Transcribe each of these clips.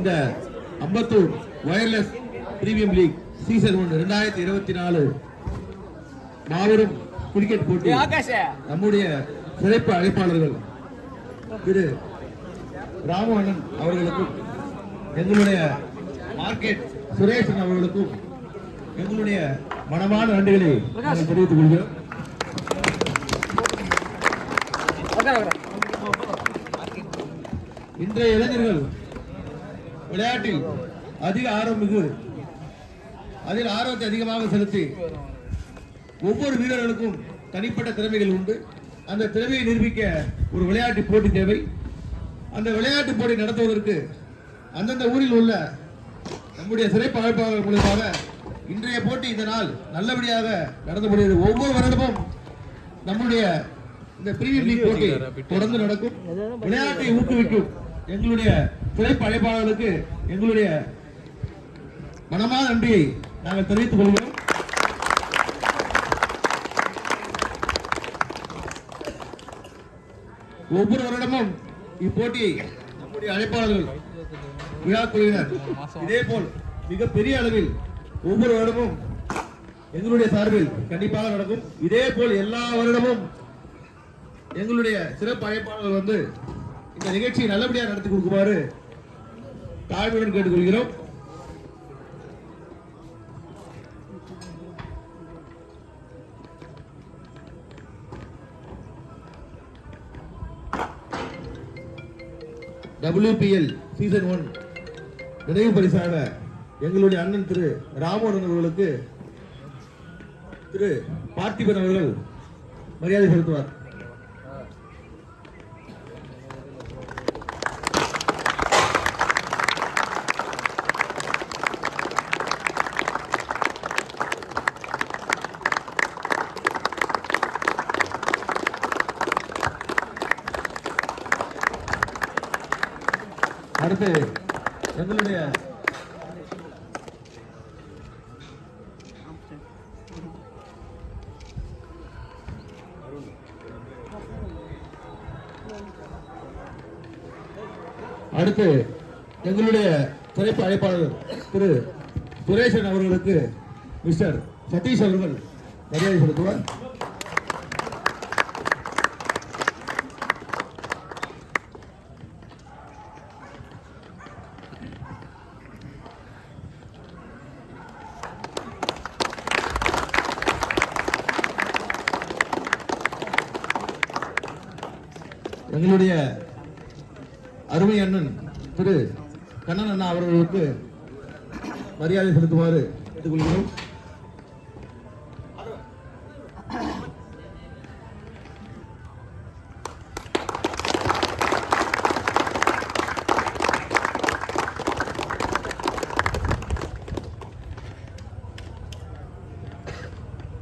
இந்த Ambattur wireless premier league season 1 2024 மாபெரும் cricket போட்டி நம்முடைய சிறப்பு அழைப்பாளர்கள் திரு ராமவண்ணன் அவர்களுக்கும் எங்களுடைய மார்க்கெட் சுரேஷன் அவர்களுக்கும் எங்களுடைய மனமான நன்றிகளை தெரிவித்துக் கொள்கிறோம். இன்றைய இளைஞர்கள் விளையாட்டில் அதிக அதில் ஆர்வத்தை அதிகமாக செலுத்தி ஒவ்வொரு வீரர்களுக்கும் தனிப்பட்ட திறமைகள் உண்டு. அந்த திறமையை நிரூபிக்க ஒரு விளையாட்டு போட்டி தேவை. அந்த விளையாட்டு போட்டி நடத்துவதற்கு அந்தந்த ஊரில் உள்ள நம்முடைய சிறப்பு அழைப்பாளர்கள் மூலமாக இன்றைய போட்டி இந்த நாள் நல்லபடியாக நடந்து முடியுது. ஒவ்வொரு வருடமும் நம்முடைய இந்த பிரீமியம் லீக் போட்டி தொடர்ந்து நடக்கும். விளையாட்டை ஊக்குவிக்கும் எங்களுடைய சிறப்பு அழைப்பாளர்களுக்கு எங்களுடைய மனமான நன்றியை நாங்கள் தெரிவித்துக் கொள்கிறோம். ஒவ்வொரு வருடமும் இப்போட்டியை நம்முடைய அழைப்பாளர்கள் விழா குழுவினர் இதே போல் மிக பெரிய அளவில் ஒவ்வொரு வருடமும் எங்களுடைய சார்பில் கண்டிப்பாக நடக்கும். இதே போல் எல்லா வருடமும் எங்களுடைய சிறப்பு அழைப்பாளர்கள் வந்து இந்த நிகழ்ச்சியை நல்லபடியாக நடத்தி கொடுக்குமாறு தாழ்மையுடன் கேட்டுக்கொள்கிறோம். WPL சீசன் 1 நினைவு பரிசாக எங்களுடைய அண்ணன் திரு ராமவண்ணன் அவர்களுக்கு திரு பார்த்திபன் அவர்கள் மரியாதை செலுத்துவார். அடுத்து எங்களுடைய சிறப்பு அழைப்பாளர் திரு சுரேஷன் அவர்களுக்கு மிஸ்டர் சதீஷ் அவர்கள் மரியாதை செலுத்துவார். எங்களுடைய அருமை அண்ணன் திரு கண்ணன் அண்ணா அவர்களுக்கு மரியாதை செலுத்துமாறு கேட்டுக்கொள்கிறோம்.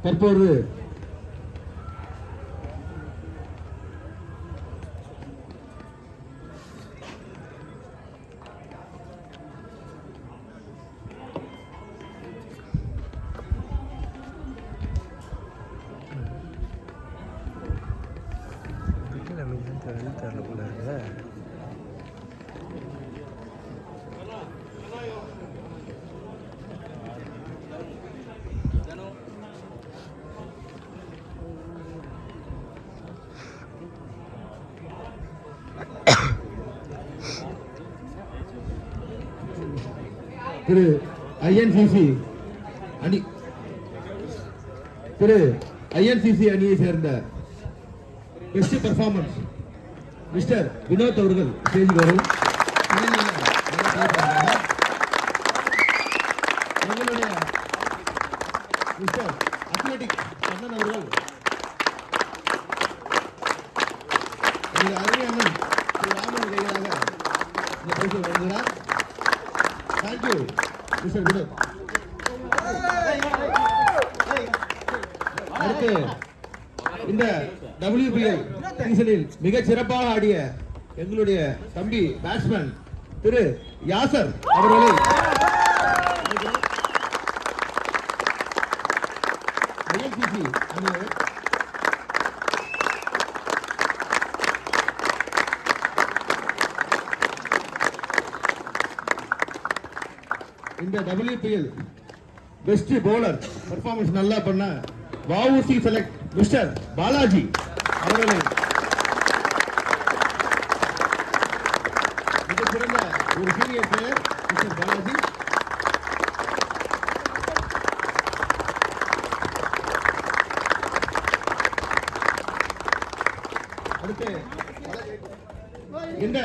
தற்போது திரு ஐஎன்சிசி அணியை சேர்ந்த பெஸ்ட் பெர்ஃபார்மன்ஸ் மிஸ்டர் வினோத் அவர்கள் ஸ்டேஜ் வரும். எங்களுடைய மிஸ்டர் அத்லெட்டிக் கண்ணன் அவர்கள் அருமை அண்ணன் திரு ராமன் கைகளாக இந்த பரிசை வழங்குகிறார். Thank you mister Vinod. அடுத்து இந்த WPL சீசனில் மிக சிறப்பாக ஆடிய எங்களுடைய தம்பி பேட்ஸ்மேன் திரு யாசர் அவர்களை ஐஎன்சிசி அணியினர் இந்த WPL பெஸ்ட் பவுலர் பெர்ஃபார்மன்ஸ் நல்லா பண்ண வஉசி செலக்ட் மிஸ்டர் பாலாஜி அவர்களை மிகச்சிறந்த ஒரு சீனியர் பிளேயர் மிஸ்டர் பாலாஜி. அடுத்து இந்த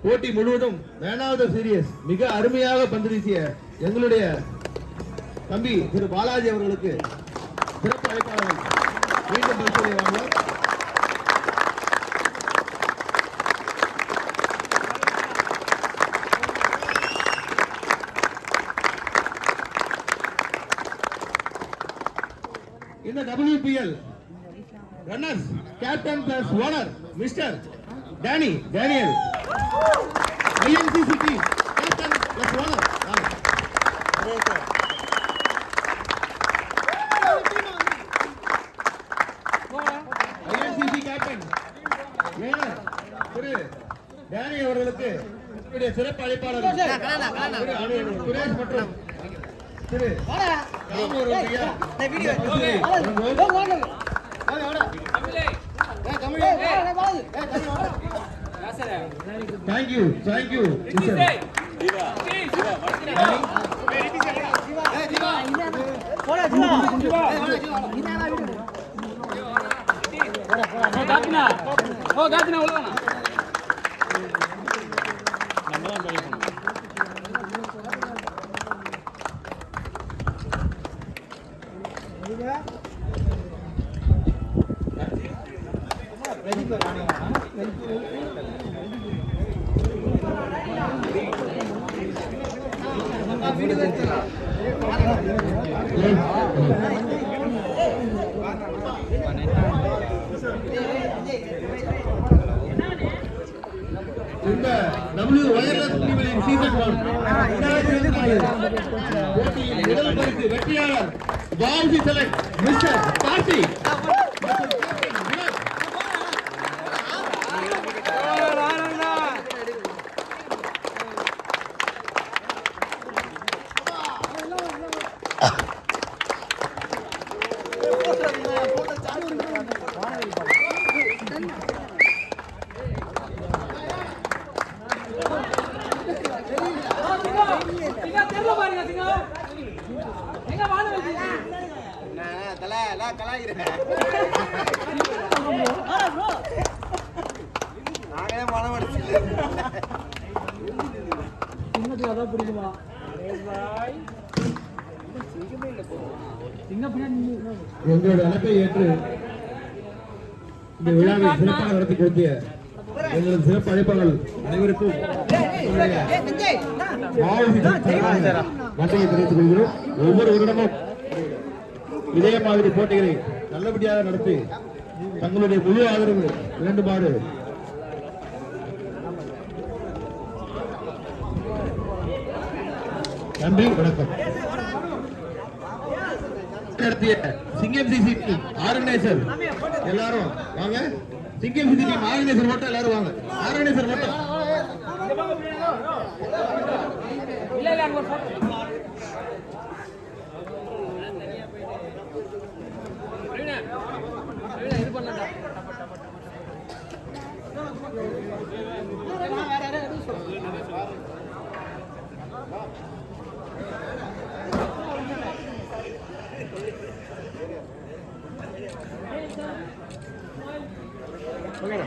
போட்டி முழுவதும் மேனாவது சீரியஸ் மிக அருமையாக பந்து வீசிய எங்களுடைய தம்பி திரு பாலாஜி அவர்களுக்கு சிறப்பு அழைப்பாளர்கள் மீண்டும் பரிசோதனை வாங்குவார். இந்த WPL runners captain plus owner mister Daniel INCC team captain plus owner INCC captain owner திரு டேனியல் அவர்களுக்கு சிறப்பு அழைப்பாளர் சுரேஷ் மற்றும் திரு ராமு அவர்களுடைய Thank you. இந்த WYLS டீமின் சீசன் 1 போட்டியின் முதல் பரிசு வெற்றியாளர் வஉசி செலக்ட் மிஸ்டர் கார்த்திக். எங்களோட அழைப்பை ஏற்று இந்த விழாவை சிறப்பாக நடத்தி கொடுத்திய எங்களது சிறப்பு அழைப்பாளர்கள் அனைவருக்கும் நன்றியை தெரிவித்துக் கொள்கிறோம். ஒவ்வொரு வருடமும் இதே மாதிரி போட்டிகளை நல்லபடியாக நடத்தி தங்களுடைய முழு ஆதரவு வேண்டுமாறு நன்றி, வணக்கம். நடத்திய சிங்கம் சிசி டீம் ஆர்கனைசர் எல்லாரும் வாங்க. சிங்கம் சிசி டீம் ஆர்கனைசர் மட்டும் எல்லாரும் வாங்க. ஆர்கனைசர் மட்டும் இது பண்ணலாம். Okay.